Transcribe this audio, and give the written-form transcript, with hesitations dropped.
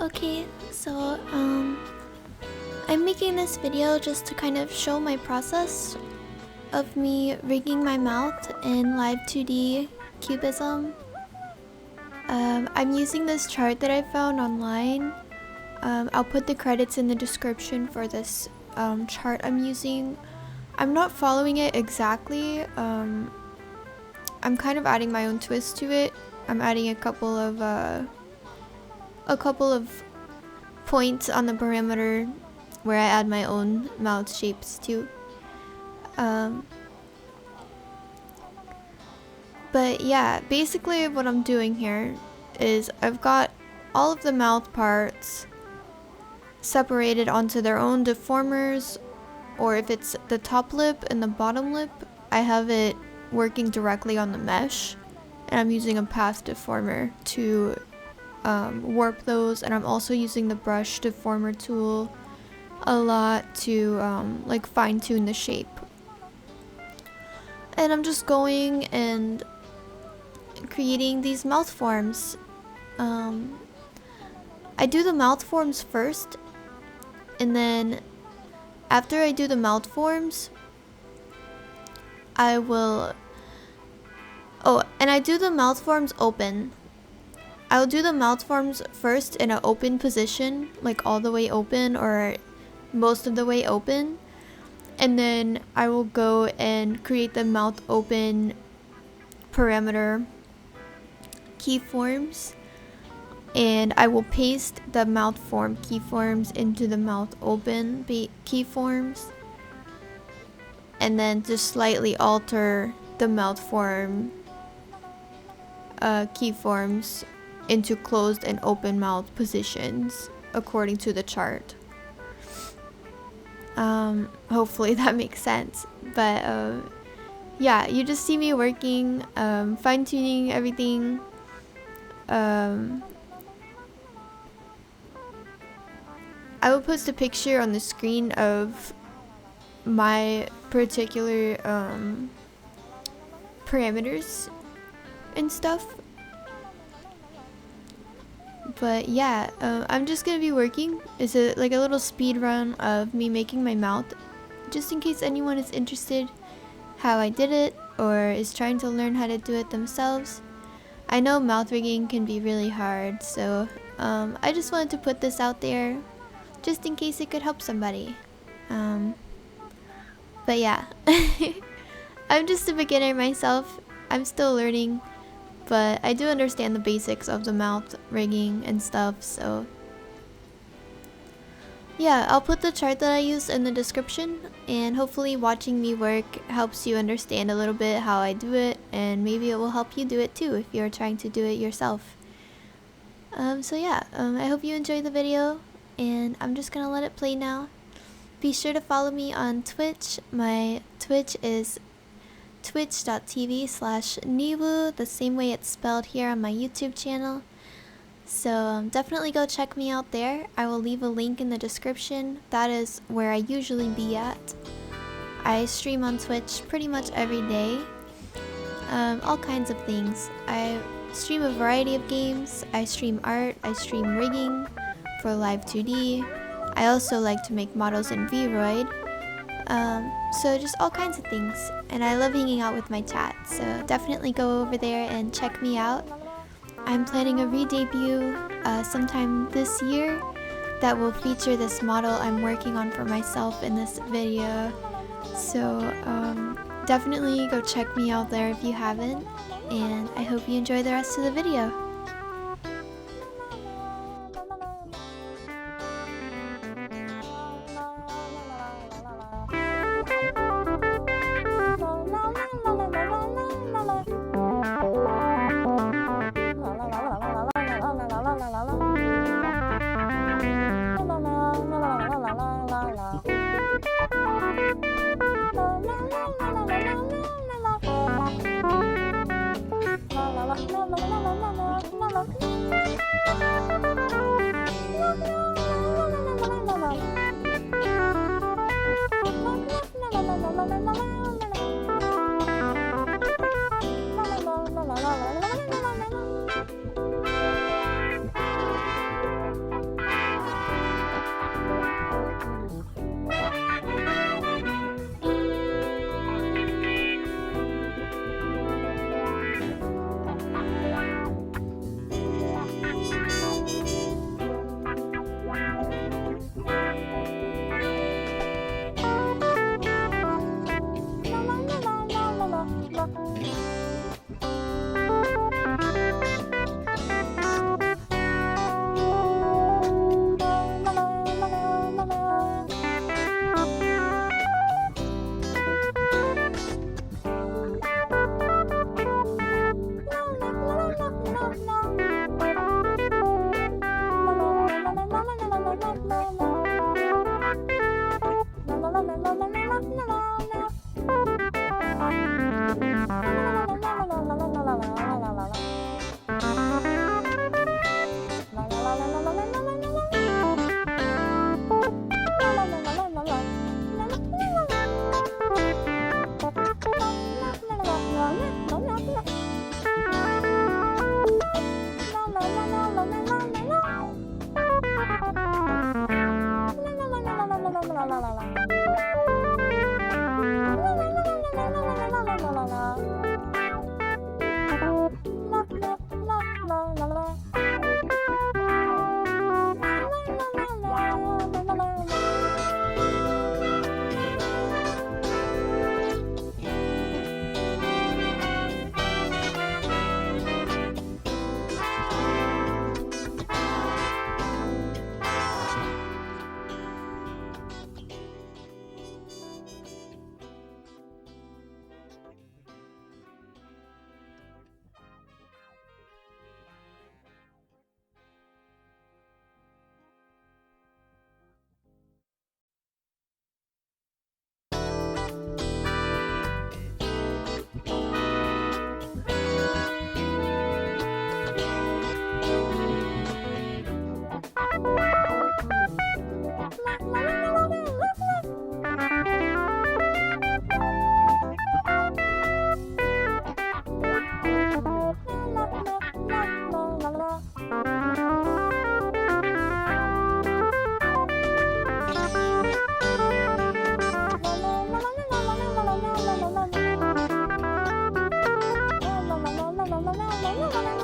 Okay, so I'm making this video just to kind of show my process of me rigging my mouth in Live2D Cubism. I'm using this chart that I found online. I'll put the credits in the description for this chart I'm using. I'm not following it exactly. I'm kind of adding my own twist to it. I'm adding a couple of points on the perimeter where I add my own mouth shapes too. But yeah, basically what I'm doing here is I've got all of the mouth parts separated onto their own deformers, or if it's the top lip and the bottom lip, I have it working directly on the mesh, and I'm using a path deformer to warp those, and I'm also using the brush deformer tool a lot to like fine-tune the shape. And I'm just going and creating these mouth forms. I do the mouth forms first, and then after I do the mouth forms, I will... Oh, and I do the mouth forms open. I'll do the mouth forms first in an open position, like all the way open or most of the way open. And then I will go and create the mouth open parameter keyforms. And I will paste the mouth form keyforms into the mouth open keyforms. And then just slightly alter the mouth form keyforms into closed and open mouth positions according to the chart. Hopefully that makes sense. But yeah, you just see me working, fine-tuning everything. I will post a picture on the screen of my particular parameters and stuff. But yeah, I'm just gonna be working. It's like a little speed run of me making my mouth, just in case anyone is interested how I did it or is trying to learn how to do it themselves. I know mouth rigging can be really hard, so I just wanted to put this out there just in case it could help somebody. But yeah, I'm just a beginner myself. I'm still learning, but I do understand the basics of the mouth rigging and stuff, so yeah, I'll put the chart that I use in the description, and hopefully watching me work helps you understand a little bit how I do it, and maybe it will help you do it too if you're trying to do it yourself. So yeah, I hope you enjoyed the video, and I'm just gonna let it play now. Be sure to follow me on Twitch. My Twitch is twitch.tv/niwwu, the same way it's spelled here on my YouTube channel. So definitely go check me out there. I will leave a link in the description. That is where I usually be at. I stream on Twitch pretty much every day. All kinds of things. I stream a variety of games. I stream art. I stream rigging for Live2D. I also like to make models in Vroid. So just all kinds of things, and I love hanging out with my chat, so definitely go over there and check me out. I'm planning a re-debut sometime this year that will feature this model I'm working on for myself in this video, so definitely go check me out there if you haven't, and I hope you enjoy the rest of the video. uwuwus.